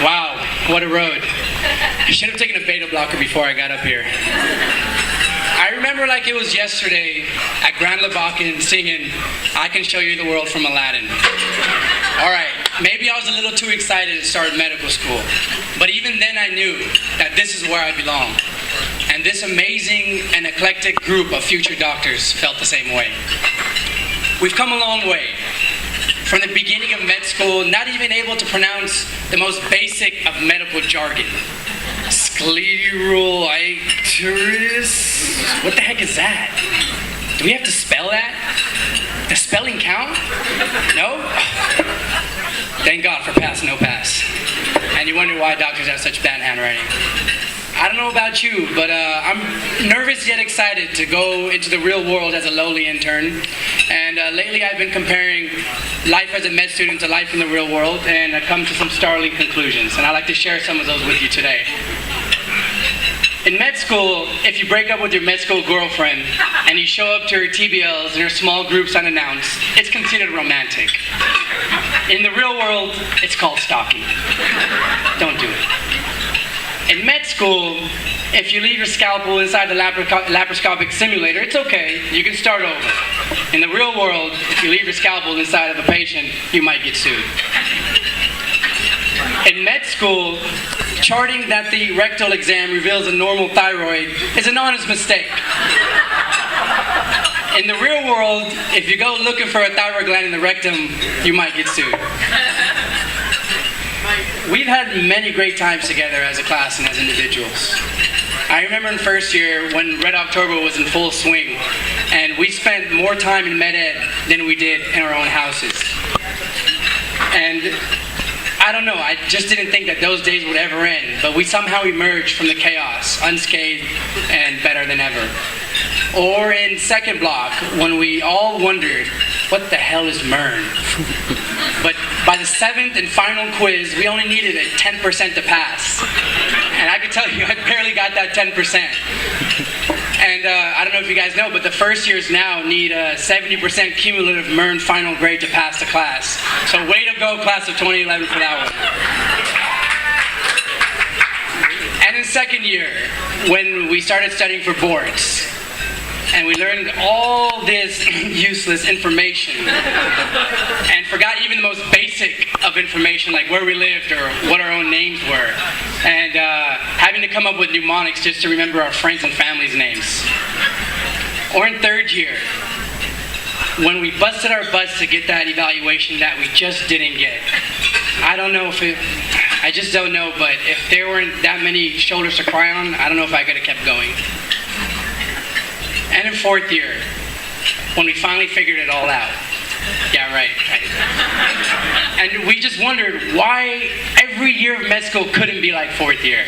Wow, what a road. I should have taken a beta blocker before I got up here. I remember like it was yesterday at Grand Lebacan singing, "I Can Show You the World" from Aladdin. Alright, maybe I was a little too excited to start medical school, but even then I knew that this is where I belong. And this amazing and eclectic group of future doctors felt the same way. We've come a long way. From the beginning of med school, not even able to pronounce the most basic of medical jargon. Scleroitis? What the heck is that? Do we have to spell that? Does spelling count? No? Thank God for pass, no pass. And you wonder why doctors have such bad handwriting. I don't know about you, but I'm nervous yet excited to go into the real world as a lowly intern. And lately I've been comparing life as a med student to life in the real world, and I've come to some startling conclusions, and I'd like to share some of those with you today. In med school, if you break up with your med school girlfriend and you show up to her TBLs in her small groups unannounced, it's considered romantic. In the real world, it's called stalking. Don't do it. In med school, if you leave your scalpel inside the laparoscopic simulator, it's okay. You can start over. In the real world, if you leave your scalpel inside of a patient, you might get sued. In med school, charting that the rectal exam reveals a normal thyroid is an honest mistake. In the real world, if you go looking for a thyroid gland in the rectum, you might get sued. We've had many great times together as a class and as individuals. I remember in first year when Red October was in full swing, and we spent more time in med ed than we did in our own houses. And I don't know, I just didn't think that those days would ever end, but we somehow emerged from the chaos, unscathed and better than ever. Or in second block, when we all wondered, what the hell is MERN? But by the 7th and final quiz, we only needed a 10% to pass. And I can tell you, I barely got that 10%. And I don't know if you guys know, but the first years now need a 70% cumulative MERN final grade to pass the class. So way to go, class of 2011 for that one. And in second year, when we started studying for boards, and we learned all this useless information and forgot even the most basic of information, like where we lived or what our own names were, and having to come up with mnemonics just to remember our friends and family's names. Or in third year, when we busted our butts to get that evaluation that we just didn't get. I just don't know, but if there weren't that many shoulders to cry on, I don't know if I could have kept going. And in fourth year, when we finally figured it all out. Yeah, right. And we just wondered why every year of med school couldn't be like fourth year.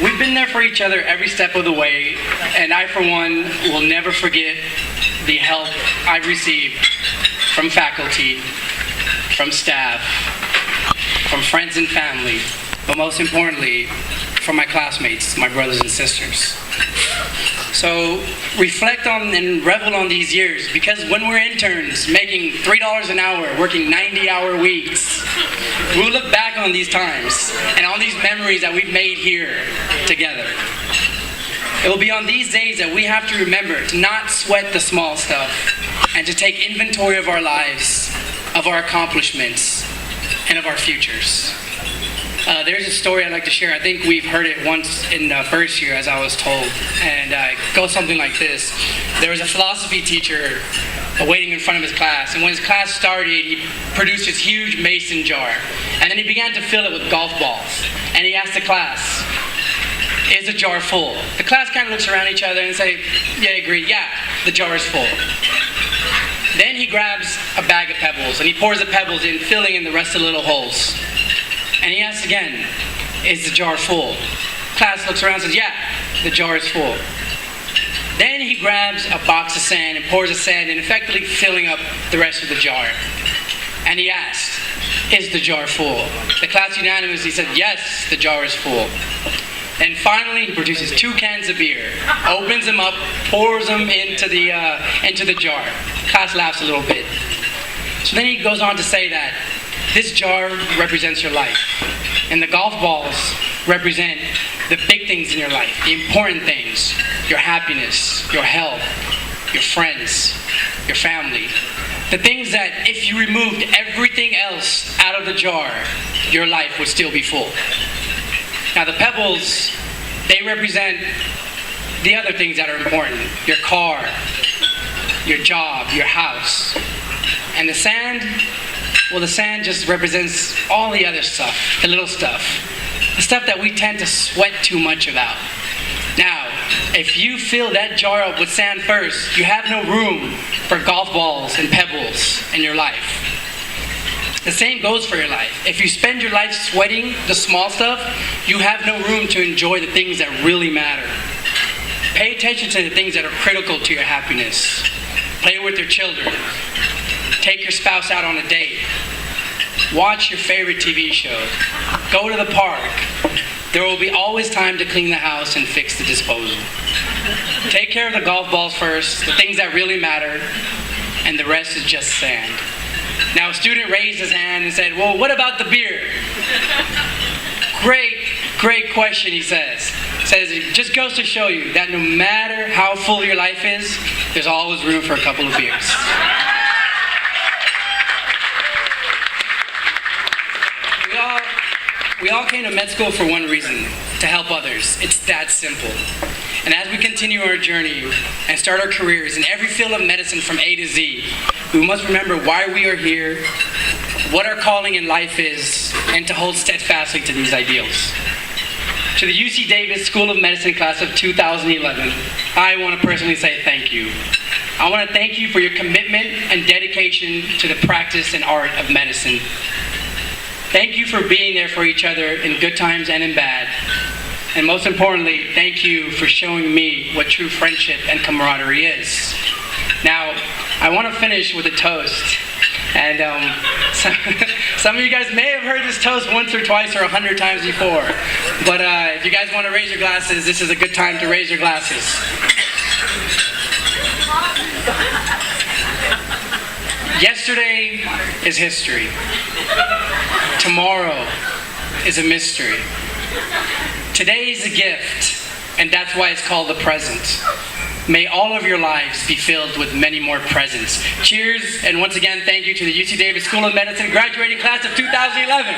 We've been there for each other every step of the way, and I, for one, will never forget the help I've received from faculty, from staff, from friends and family, but most importantly, from my classmates, my brothers and sisters. So reflect on and revel on these years, because when we're interns making $3 an hour, working 90-hour weeks, we'll look back on these times and on these memories that we've made here together. It will be on these days that we have to remember to not sweat the small stuff and to take inventory of our lives, of our accomplishments, and of our futures. There's a story I'd like to share. I think we've heard it once in the first year, as I was told, and it goes something like this. There was a philosophy teacher waiting in front of his class, and when his class started, he produced this huge mason jar, and then he began to fill it with golf balls, and he asked the class, "Is the jar full?" The class kind of looks around each other and say, "Yeah, agreed, yeah, the jar is full." Then he grabs a bag of pebbles, and he pours the pebbles in, filling in the rest of the little holes. And he asks again, "Is the jar full?" Class looks around and says, "Yeah, the jar is full." Then he grabs a box of sand and pours the sand in, effectively filling up the rest of the jar. And he asks, "Is the jar full?" The class unanimously said, "Yes, the jar is full." And finally, he produces 2 cans of beer, opens them up, pours them into the jar. Class laughs a little bit. So then he goes on to say that This jar represents your life, and the golf balls represent the big things in your life, the important things, your happiness, your health, your friends, your family. The things that if you removed everything else out of the jar, your life would still be full. Now the pebbles, they represent the other things that are important. Your car, your job, your house. And the sand, well, the sand just represents all the other stuff, the little stuff. The stuff that we tend to sweat too much about. Now, if you fill that jar up with sand first, you have no room for golf balls and pebbles in your life. The same goes for your life. If you spend your life sweating the small stuff, you have no room to enjoy the things that really matter. Pay attention to the things that are critical to your happiness. Play with your children. Take your spouse out on a date. Watch your favorite TV show. Go to the park. There will be always time to clean the house and fix the disposal. Take care of the golf balls first, the things that really matter, and the rest is just sand. Now a student raised his hand and said, well, what about the beer? Great question, he says. Says it just goes to show you that no matter how full your life is, there's always room for a couple of beers. We all came to med school for one reason, to help others. It's that simple. And as we continue our journey and start our careers in every field of medicine from A to Z, we must remember why we are here, what our calling in life is, and to hold steadfastly to these ideals. To the UC Davis School of Medicine class of 2011, I want to personally say thank you. I want to thank you for your commitment and dedication to the practice and art of medicine. Thank you for being there for each other in good times and in bad. And most importantly, thank you for showing me what true friendship and camaraderie is. Now, I want to finish with a toast. And some of you guys may have heard this toast once or twice or 100 times before. But if you guys want to raise your glasses, this is a good time to raise your glasses. Yesterday is history. Tomorrow is a mystery. Today is a gift, and that's why it's called the present. May all of your lives be filled with many more presents. Cheers, and once again, thank you to the UC Davis School of Medicine graduating class of 2011.